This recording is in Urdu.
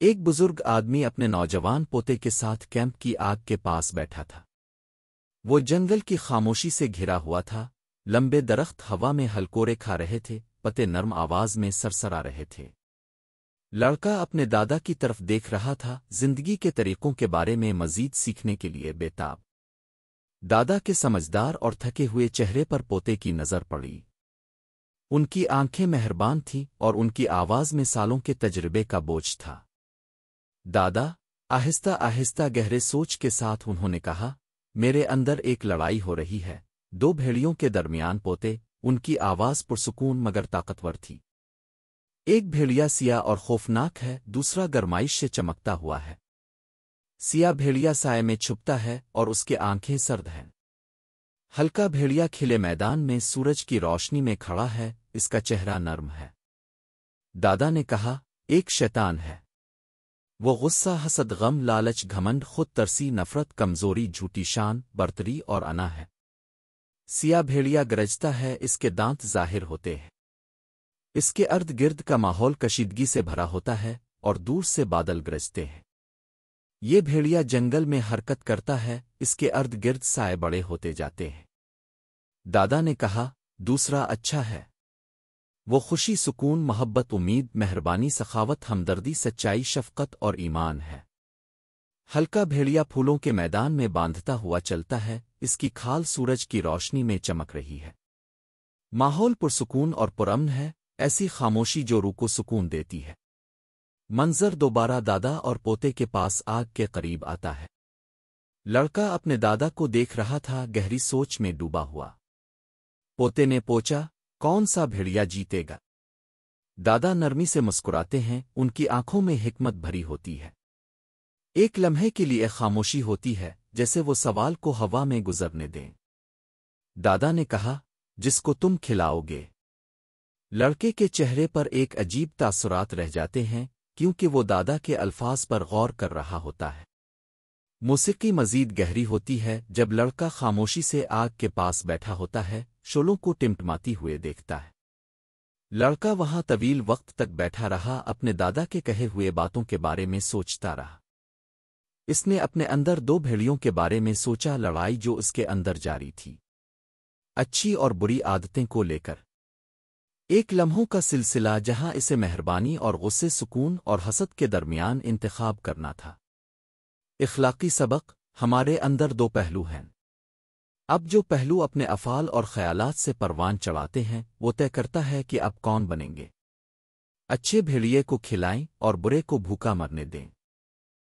ایک بزرگ آدمی اپنے نوجوان پوتے کے ساتھ کیمپ کی آگ کے پاس بیٹھا تھا۔ وہ جنگل کی خاموشی سے گھرا ہوا تھا، لمبے درخت ہوا میں ہلکورے کھا رہے تھے، پتے نرم آواز میں سرسرا رہے تھے۔ لڑکا اپنے دادا کی طرف دیکھ رہا تھا، زندگی کے طریقوں کے بارے میں مزید سیکھنے کے لیے بے تاب۔ دادا کے سمجھدار اور تھکے ہوئے چہرے پر پوتے کی نظر پڑی۔ ان کی آنکھیں مہربان تھیں اور ان کی آواز میں سالوں کے تجربے کا بوجھ تھا۔ دادا، آہستہ آہستہ گہرے سوچ کے ساتھ انہوں نے کہا، میرے اندر ایک لڑائی ہو رہی ہے، دو بھیڑیوں کے درمیان پوتے۔ ان کی آواز پرسکون مگر طاقتور تھی۔ ایک بھیڑیا سیاہ اور خوفناک ہے، دوسرا گرمائش سے چمکتا ہوا ہے۔ سیاہ بھیڑیا سائے میں چھپتا ہے اور اس کے آنکھیں سرد ہیں۔ ہلکا بھیڑیا کھلے میدان میں سورج کی روشنی میں کھڑا ہے، اس کا چہرہ نرم ہے۔ دادا نے کہا، ایک شیطان ہے۔ وہ غصہ، حسد، غم، لالچ، گھمنڈ، خود ترسی، نفرت، کمزوری، جھوٹی شان، برتری اور انا ہے۔ سیاہ بھیڑیا گرجتا ہے، اس کے دانت ظاہر ہوتے ہیں۔ اس کے ارد گرد کا ماحول کشیدگی سے بھرا ہوتا ہے اور دور سے بادل گرجتے ہیں۔ یہ بھیڑیا جنگل میں حرکت کرتا ہے، اس کے ارد گرد سائے بڑے ہوتے جاتے ہیں۔ دادا نے کہا، دوسرا اچھا ہے۔ وہ خوشی، سکون، محبت، امید، مہربانی، سخاوت، ہمدردی، سچائی، شفقت اور ایمان ہے۔ ہلکا بھیڑیا پھولوں کے میدان میں باندھتا ہوا چلتا ہے، اس کی کھال سورج کی روشنی میں چمک رہی ہے۔ ماحول پرسکون اور پرامن ہے، ایسی خاموشی جو روح کو سکون دیتی ہے۔ منظر دوبارہ دادا اور پوتے کے پاس آگ کے قریب آتا ہے۔ لڑکا اپنے دادا کو دیکھ رہا تھا، گہری سوچ میں ڈوبا ہوا۔ پوتے نے پوچھا، کون سا بھیڑیا جیتے گا؟ دادا نرمی سے مسکراتے ہیں، ان کی آنکھوں میں حکمت بھری ہوتی ہے۔ ایک لمحے کے لیے خاموشی ہوتی ہے، جیسے وہ سوال کو ہوا میں گزرنے دیں۔ دادا نے کہا، جس کو تم کھلاؤ گے۔ لڑکے کے چہرے پر ایک عجیب تاثرات رہ جاتے ہیں، کیونکہ وہ دادا کے الفاظ پر غور کر رہا ہوتا ہے۔ موسیقی مزید گہری ہوتی ہے جب لڑکا خاموشی سے آگ کے پاس بیٹھا ہوتا ہے، شعلوں کو ٹمٹماتی ہوئے دیکھتا ہے۔ لڑکا وہاں طویل وقت تک بیٹھا رہا، اپنے دادا کے کہے ہوئے باتوں کے بارے میں سوچتا رہا۔ اس نے اپنے اندر دو بھیڑیوں کے بارے میں سوچا، لڑائی جو اس کے اندر جاری تھی، اچھی اور بری عادتیں کو لے کر۔ ایک لمحوں کا سلسلہ جہاں اسے مہربانی اور غصے، سکون اور حسد کے درمیان انتخاب کرنا تھا۔ اخلاقی سبق، ہمارے اندر دو پہلو ہیں۔ اب جو پہلو اپنے افعال اور خیالات سے پروان چڑھاتے ہیں، وہ طے کرتا ہے کہ اب کون بنیں گے۔ اچھے بھیڑیے کو کھلائیں اور برے کو بھوکا مرنے دیں۔